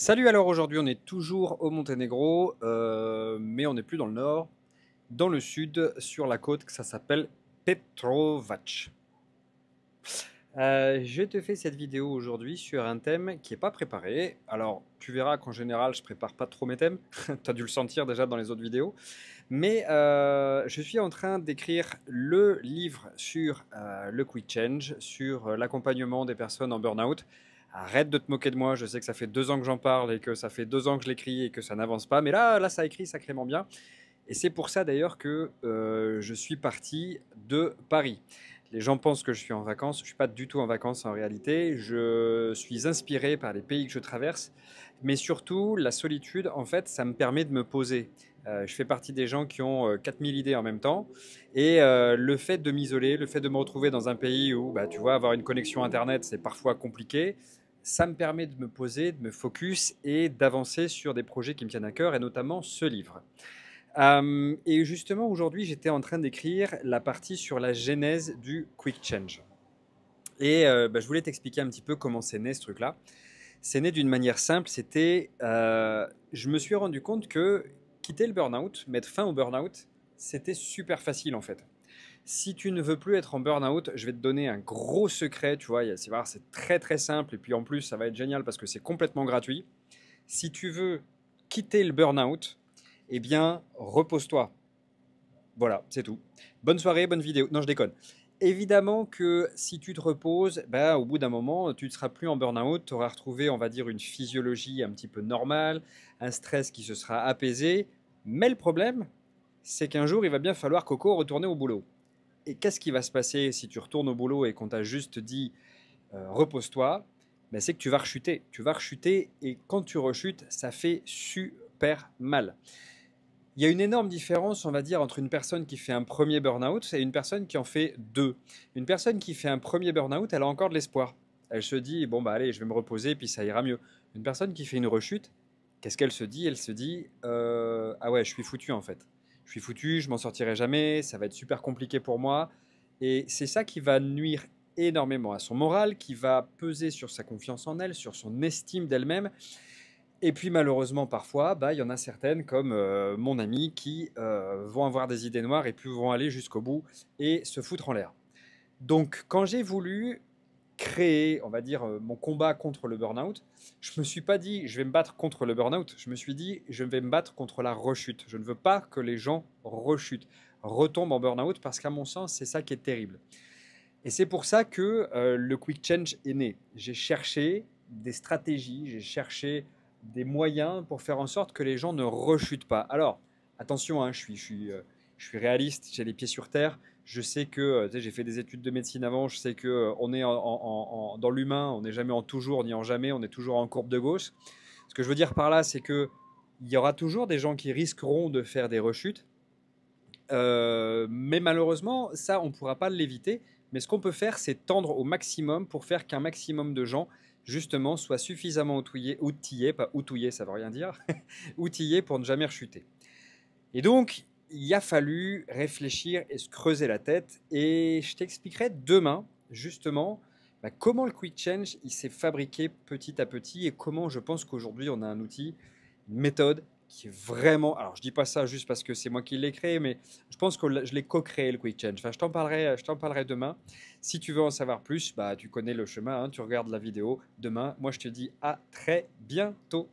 Salut, alors aujourd'hui on est toujours au Monténégro, mais on n'est plus dans le nord, dans le sud, sur la côte, ça s'appelle Petrovac. Je te fais cette vidéo aujourd'hui sur un thème qui n'est pas préparé. Alors tu verras qu'en général je prépare pas trop mes thèmes, tu as dû le sentir déjà dans les autres vidéos, mais je suis en train d'écrire le livre sur le quick change, sur l'accompagnement des personnes en burn-out. Arrête de te moquer de moi, je sais que ça fait 2 ans que j'en parle et que ça fait 2 ans que je l'écris et que ça n'avance pas, mais là ça écrit sacrément bien. Et c'est pour ça d'ailleurs que je suis parti de Paris. Les gens pensent que je suis en vacances, je ne suis pas du tout en vacances en réalité, je suis inspiré par les pays que je traverse, mais surtout la solitude, en fait, ça me permet de me poser. Je fais partie des gens qui ont 4000 idées en même temps, et le fait de m'isoler, le fait de me retrouver dans un pays où, bah, tu vois, avoir une connexion Internet, c'est parfois compliqué, ça me permet de me poser, de me focus et d'avancer sur des projets qui me tiennent à cœur, et notamment ce livre. Et justement, aujourd'hui, j'étais en train d'écrire la partie sur la genèse du quick change. Et bah, je voulais t'expliquer un petit peu comment c'est né ce truc-là. C'est né d'une manière simple, je me suis rendu compte que quitter le burn-out, mettre fin au burn-out, c'était super facile en fait. Si tu ne veux plus être en burn-out, je vais te donner un gros secret, tu vois, c'est très très simple, et puis en plus ça va être génial parce que c'est complètement gratuit. Si tu veux quitter le burn-out, eh bien, repose-toi. Voilà, c'est tout. Bonne soirée, bonne vidéo. Non, je déconne. Évidemment que si tu te reposes, bah, au bout d'un moment, tu ne seras plus en burn-out, tu auras retrouvé, on va dire, une physiologie un petit peu normale, un stress qui se sera apaisé. Mais le problème, c'est qu'un jour, il va bien falloir, Coco, retourner au boulot. Et qu'est-ce qui va se passer si tu retournes au boulot et qu'on t'a juste dit repose-toi? Ben, c'est que tu vas rechuter. Tu vas rechuter, et quand tu rechutes, ça fait super mal. Il y a une énorme différence, on va dire, entre une personne qui fait un premier burn-out et une personne qui en fait deux. Une personne qui fait un premier burn-out, elle a encore de l'espoir. Elle se dit, bon, bah allez, je vais me reposer, puis ça ira mieux. Une personne qui fait une rechute, qu'est-ce qu'elle se dit? Elle se dit, ah ouais, je suis foutu en fait. Je suis foutu, je m'en sortirai jamais, ça va être super compliqué pour moi. Et c'est ça qui va nuire énormément à son moral, qui va peser sur sa confiance en elle, sur son estime d'elle-même. Et puis malheureusement parfois, bah, il y en a certaines comme mon ami qui vont avoir des idées noires et puis vont aller jusqu'au bout et se foutre en l'air. Donc quand j'ai voulu créer, on va dire, mon combat contre le burn-out, je me suis pas dit je vais me battre contre le burn-out, je me suis dit je vais me battre contre la rechute. Je ne veux pas que les gens rechutent, retombent en burn-out parce qu'à mon sens c'est ça qui est terrible. Et c'est pour ça que le quick change est né. J'ai cherché des stratégies, j'ai cherché des moyens pour faire en sorte que les gens ne rechutent pas. Alors, attention, hein, je suis réaliste, j'ai les pieds sur terre. Je sais que j'ai fait des études de médecine avant, je sais que on est dans l'humain, on n'est jamais en toujours ni en jamais, on est toujours en courbe de gauche. Ce que je veux dire par là, c'est que il y aura toujours des gens qui risqueront de faire des rechutes, mais malheureusement, ça, on ne pourra pas l'éviter. Mais ce qu'on peut faire, c'est tendre au maximum pour faire qu'un maximum de gens, justement, soient suffisamment outillés, pas outillés, ça ne veut rien dire, outillés pour ne jamais rechuter. Et donc, il a fallu réfléchir et se creuser la tête. Et je t'expliquerai demain, justement, bah, comment le quick change il s'est fabriqué petit à petit et comment je pense qu'aujourd'hui on a un outil, une méthode qui est vraiment. Alors je dis pas ça juste parce que c'est moi qui l'ai créé, mais je pense que je l'ai co-créé le quick change. Enfin, je t'en parlerai demain. Si tu veux en savoir plus, bah tu connais le chemin, hein, tu regardes la vidéo demain. Moi je te dis à très bientôt.